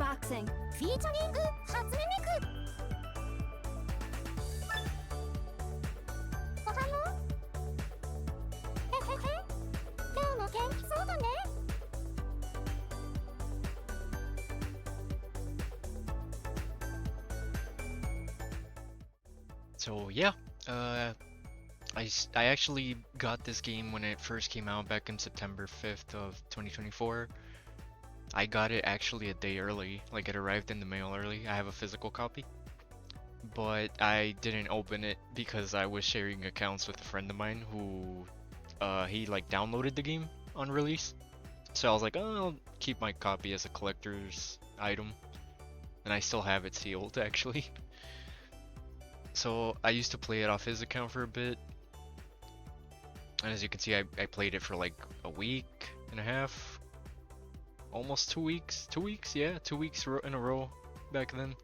boxing featuring 初音ミク。おはよう。へへへ。今日も元気そうだね。So yeah, I actually got this game when it first came out back in September 5th of 2024. I got it actually a day early, like it arrived in the mail early. I have a physical copy, but I didn't open it because I was sharing accounts with a friend of mine who, he like downloaded the game on release. So I was like, oh, I'll keep my copy as a collector's item, and I still have it sealed actually. So I used to play it off his account for a bit, and as you can see, I played it for like a week and a half, almost 2 weeks. 2 weeks, yeah, 2 weeks in a row back then.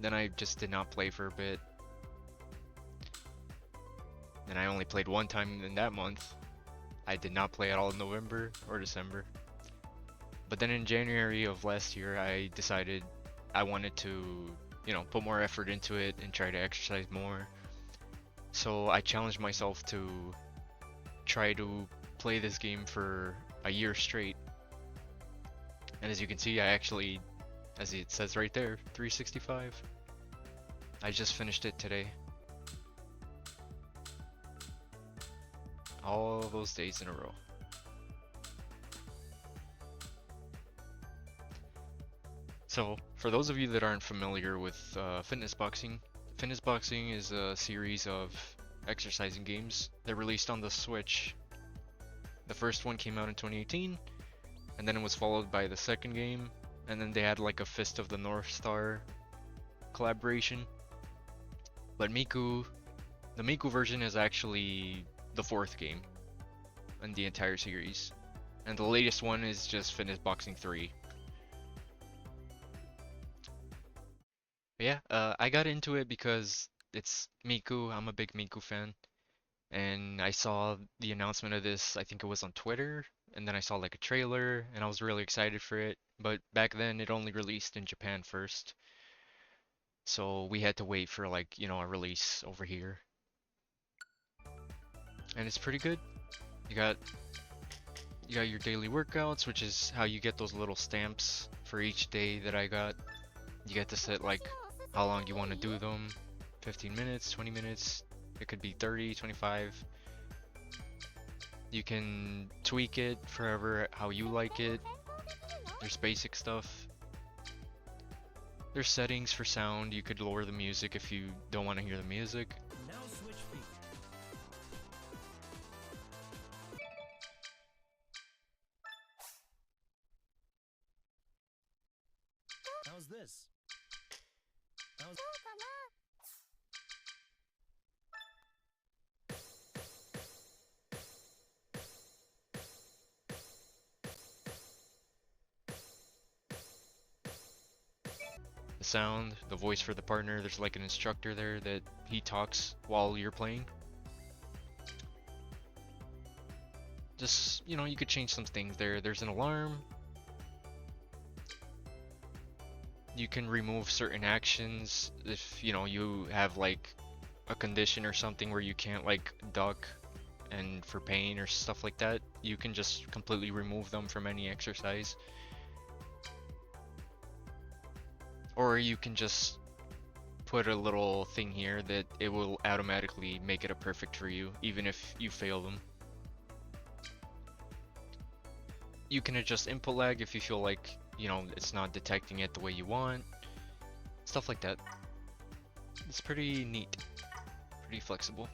Then I just did not play for a bit. And I only played one time in that month. I did not play at all in November or December. But then in January of last year, I decided I wanted to, put more effort into it and try to exercise more. So I challenged myself to try to play this game for a year straight. And as you can see, I actually, as it says right there, 365. I just finished it today. All those days in a row. So, for those of you that aren't familiar with fitness boxing is a series of exercising games that released on the Switch. The first one came out in 2018, and then it was followed by the second game, and then they had like a Fist of the North Star collaboration. But the Miku version is actually the fourth game in the entire series, and the latest one is just Fitness Boxing 3. But yeah, I got into it because it's Miku. I'm a big Miku fan. And I saw the announcement of this, I think it was on Twitter, and then I saw like a trailer, and I was really excited for it. But back then, it only released in Japan first. So we had to wait for like, a release over here. And it's pretty good. You got your daily workouts, which is how you get those little stamps for each day that I got. You get to set like how long you want to do them. 15 minutes, 20 minutes, it could be 30, 25. You can tweak it forever how you like it. There's basic stuff. There's settings for sound. You could lower the music if you don't want to hear the music. Now switch feet. How's this? How's The sound, the voice for the partner, there's like an instructor there that he talks while you're playing. Just, you could change some things there. There's an alarm. You can remove certain actions if, you have like a condition or something where you can't like duck and for pain or stuff like that. You can just completely remove them from any exercise. Or you can just put a little thing here that it will automatically make it a perfect for you, even if you fail them. You can adjust input lag if you feel like, it's not detecting it the way you want. Stuff like that. It's pretty neat. Pretty flexible.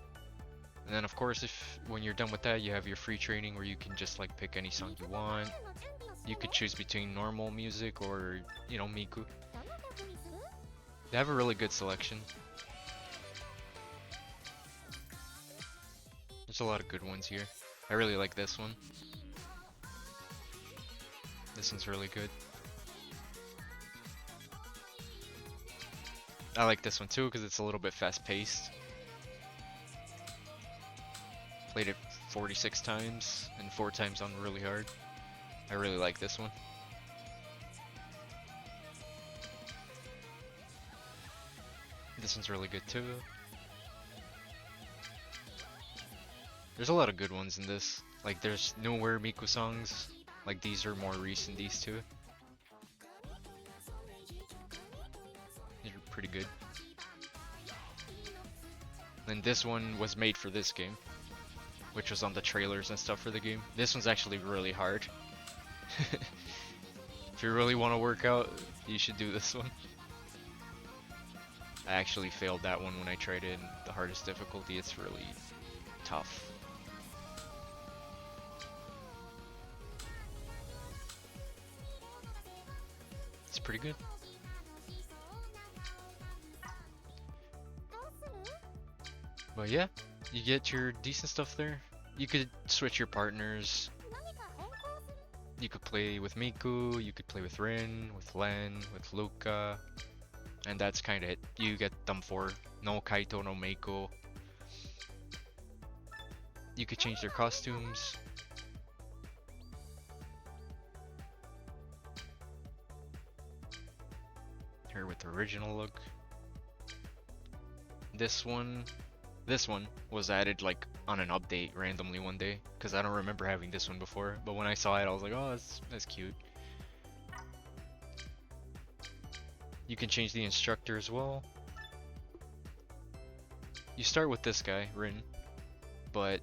And then of course, when you're done with that, you have your free training where you can just like pick any song you want. You could choose between normal music or, Miku. They have a really good selection. There's a lot of good ones here. I really like this one. This one's really good. I like this one too because it's a little bit fast-paced. Played it 46 times and 4 times on really hard. I really like this one. This one's really good too. There's a lot of good ones in this. Like there's newer Miku songs. Like these are more recent, these two. They're pretty good. And this one was made for this game, which was on the trailers and stuff for the game. This one's actually really hard. If you really want to work out, you should do this one. I actually failed that one when I tried it in the hardest difficulty. It's really tough. It's pretty good. But yeah, you get your decent stuff there. You could switch your partners. You could play with Miku, you could play with Rin, with Len, with Luca. And that's kinda it. You get them for no Kaito, no Meiko. You could change their costumes. Here with the original look. This one was added like on an update randomly one day, because I don't remember having this one before, but when I saw it I was like, oh, that's cute. You can change the instructor as well. You start with this guy, Rin, but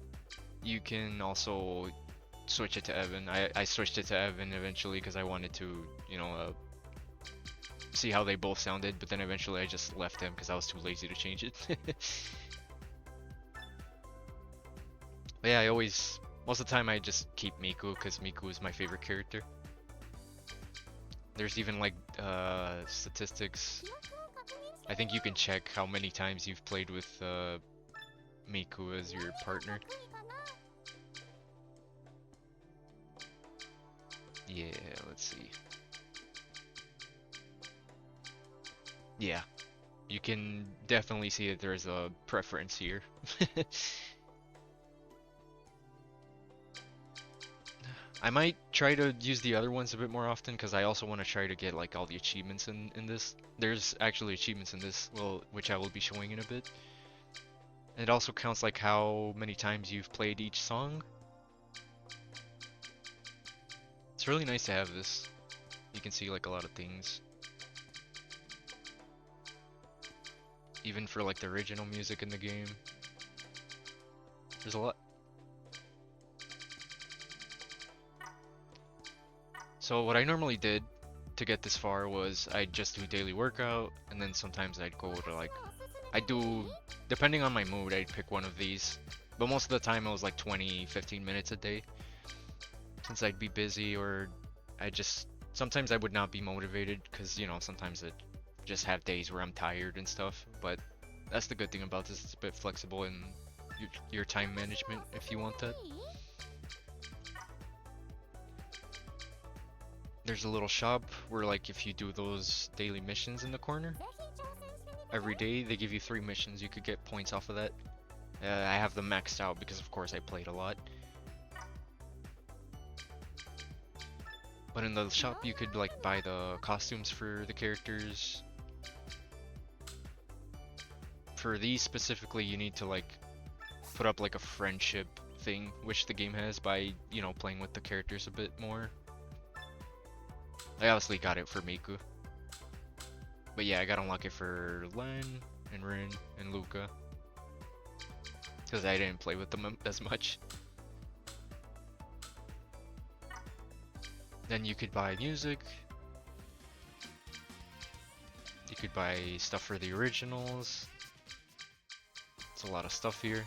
you can also switch it to Evan. I switched it to Evan eventually because I wanted to, you know, see how they both sounded, but then eventually I just left him because I was too lazy to change it. But yeah, most of the time I just keep Miku because Miku is my favorite character. There's even like statistics. I think you can check how many times you've played with Miku as your partner. Yeah, let's see. Yeah, you can definitely see that there's a preference here. I might try to use the other ones a bit more often because I also want to try to get like all the achievements in this. There's actually achievements in this, well, which I will be showing in a bit. And it also counts like how many times you've played each song. It's really nice to have this. You can see like a lot of things. Even for like the original music in the game. There's a lot. So what I normally did to get this far was I'd just do daily workout, and then sometimes I'd go to like, depending on my mood, I'd pick one of these. But most of the time it was like 20-15 minutes a day. Since I'd be busy, or sometimes I would not be motivated because, you know, sometimes I just have days where I'm tired and stuff. But that's the good thing about this, it's a bit flexible in your time management if you want that. There's a little shop where like if you do those daily missions in the corner, every day they give you 3 missions. You could get points off of that. I have them maxed out because of course I played a lot. But in the shop you could like buy the costumes for the characters. For these specifically you need to like put up like a friendship thing, which the game has, by, you know, playing with the characters a bit more. I obviously got it for Miku. But yeah, I got unlock it for Len and Rin and Luca. Because I didn't play with them as much. Then you could buy music. You could buy stuff for the originals. It's a lot of stuff here.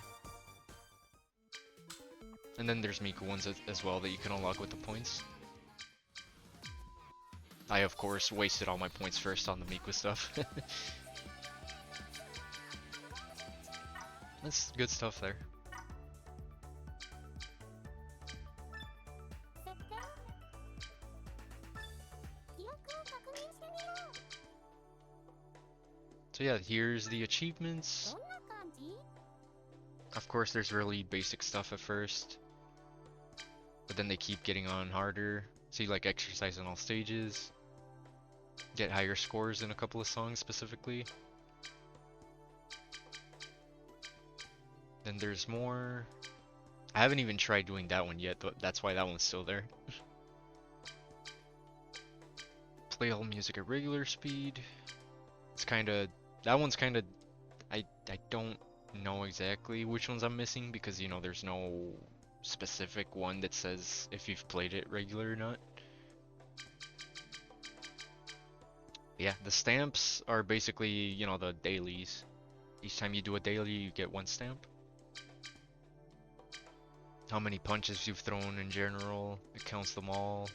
And then there's Miku ones as well that you can unlock with the points. I, of course, wasted all my points first on the Miku stuff. That's good stuff there. So yeah, here's the achievements. Of course, there's really basic stuff at first, but then they keep getting on harder. So you like exercise on all stages, get higher scores in a couple of songs specifically. Then there's more. I haven't even tried doing that one yet, but that's why that one's still there. Play all music at regular speed. It's kind of, that one's kind of, I don't know exactly which ones I'm missing because you know there's no specific one that says if you've played it regular or not. Yeah, the stamps are basically, you know, the dailies. Each time you do a daily, you get one stamp. How many punches you've thrown in general, it counts them all.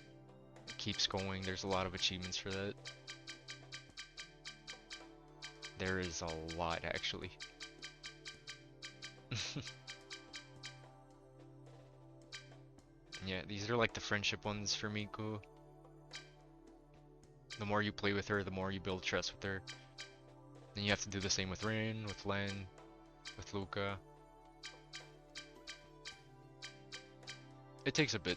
It keeps going, there's a lot of achievements for that. There is a lot, actually. Yeah, these are like the friendship ones for Miku. The more you play with her, the more you build trust with her. Then you have to do the same with Rin, with Len, with Luca. It takes a bit.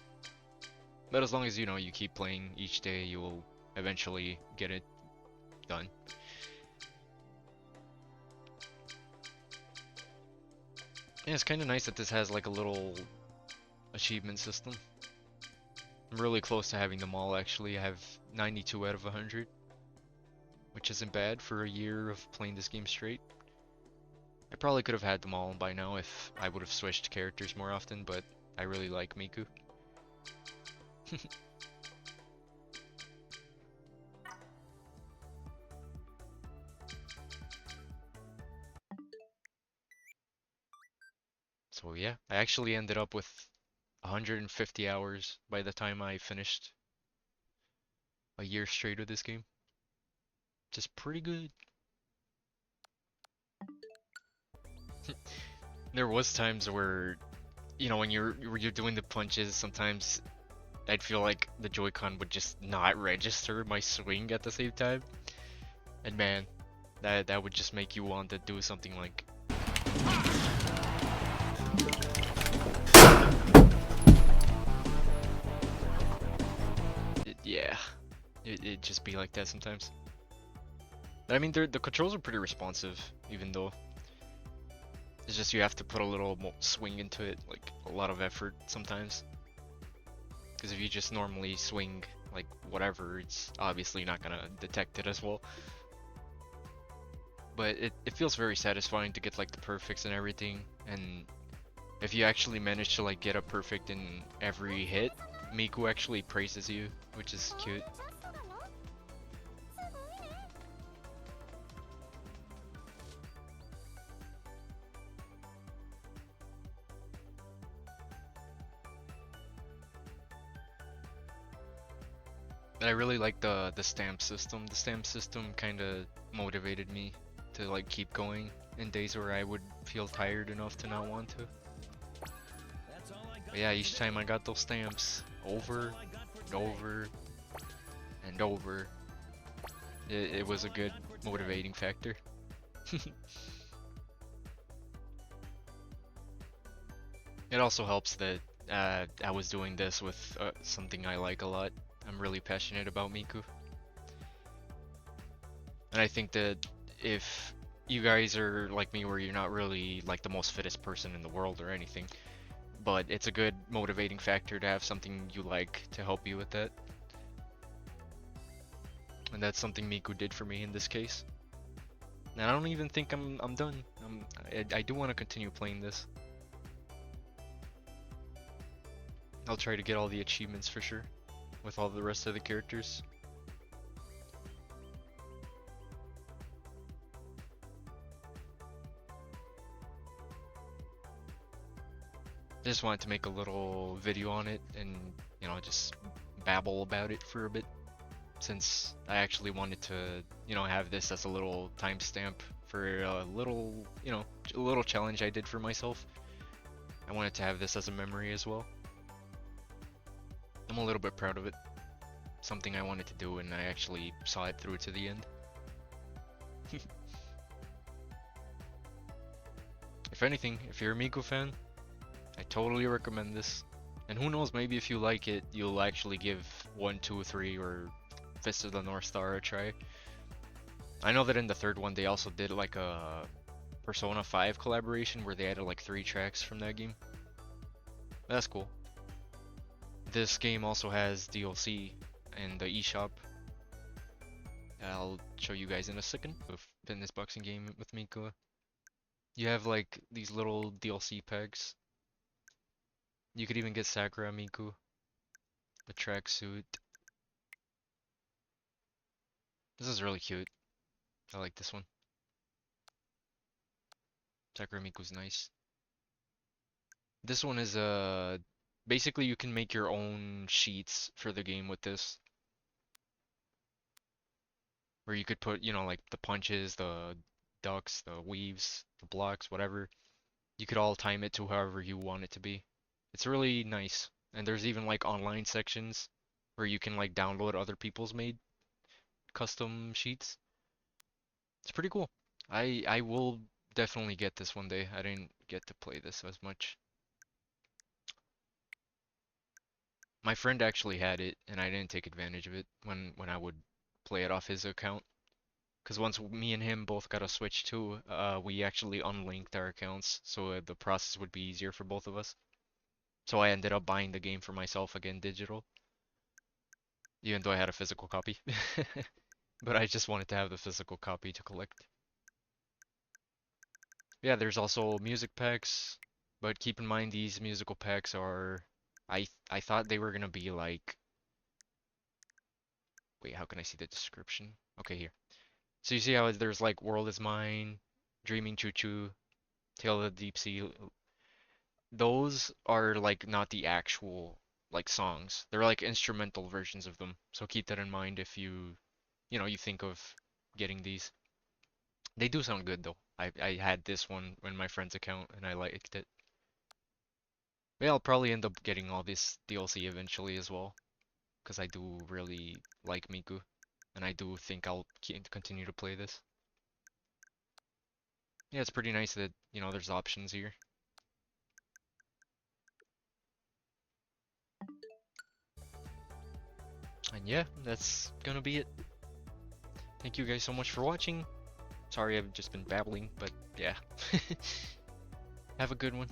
But as long as you know you keep playing each day, you will eventually get it done. Yeah, it's kind of nice that this has like a little achievement system. I'm really close to having them all actually. I have 92 out of 100, which isn't bad for a year of playing this game straight. I probably could have had them all by now if I would have switched characters more often, but I really like Miku. So yeah, I actually ended up with 150 hours by the time I finished a year straight with this game. Which is pretty good. There was times where, you know, when you're doing the punches, sometimes I'd feel like the Joy-Con would just not register my swing at the same time. And man, that would just make you want to do something like yeah, it'd just be like that sometimes. But I mean, the controls are pretty responsive, even though it's just you have to put a little more swing into it, like a lot of effort sometimes. Because if you just normally swing like whatever, it's obviously not gonna detect it as well. But it feels very satisfying to get like the perfects and everything, and if you actually manage to like get a perfect in every hit, Miku actually praises you, which is cute. And I really like the stamp system. The stamp system kind of motivated me to like keep going in days where I would feel tired enough to not want to. But yeah, each time I got those stamps over and over and over, it was a good motivating factor. It also helps that I was doing this with something I like a lot. I'm really passionate about Miku. And I think that if you guys are like me where you're not really like the most fittest person in the world or anything, but it's a good motivating factor to have something you like to help you with that. And that's something Miku did for me in this case. And I don't even think I'm done. I do want to continue playing this. I'll try to get all the achievements for sure, with all the rest of the characters. I just wanted to make a little video on it and, you know, just babble about it for a bit, since I actually wanted to, you know, have this as a little timestamp for a little, you know, a little challenge I did for myself. I wanted to have this as a memory as well. I'm a little bit proud of it. Something I wanted to do and I actually saw it through to the end. If anything, if you're a Miku fan, I totally recommend this. And who knows, maybe if you like it, you'll actually give 1, 2, 3 or Fist of the North Star a try. I know that in the third one they also did like a Persona 5 collaboration where they added like 3 tracks from that game. That's cool. This game also has DLC in the eShop. I'll show you guys in a second. The fitness boxing game with Miku. You have like these little DLC packs. You could even get Sakura Miku, the tracksuit. This is really cute. I like this one. Sakura Miku's nice. This one is basically you can make your own sheets for the game with this. Where you could put, you know, like the punches, the ducks, the weaves, the blocks, whatever. You could all time it to however you want it to be. It's really nice. And there's even like online sections where you can like download other people's made custom sheets. It's pretty cool. I will definitely get this one day. I didn't get to play this as much. My friend actually had it and I didn't take advantage of it when I would play it off his account. Because once me and him both got a Switch too, we actually unlinked our accounts, so the process would be easier for both of us. So I ended up buying the game for myself again, digital, even though I had a physical copy. But I just wanted to have the physical copy to collect. Yeah, there's also music packs, but keep in mind these musical packs are... I thought they were gonna be like... Wait, how can I see the description? Okay, here. So you see how there's like World is Mine, Dreaming Choo Choo, Tale of the Deep Sea. Those are like not the actual like songs. They're like instrumental versions of them. So keep that in mind if you know, you think of getting these. They do sound good though. I had this one in my friend's account and I liked it. But yeah, I'll probably end up getting all this DLC eventually as well, because I do really like Miku, and I do think I'll continue to play this. Yeah, it's pretty nice that, you know, there's options here. And yeah, that's gonna be it. Thank you guys so much for watching. Sorry I've just been babbling, but yeah. Have a good one.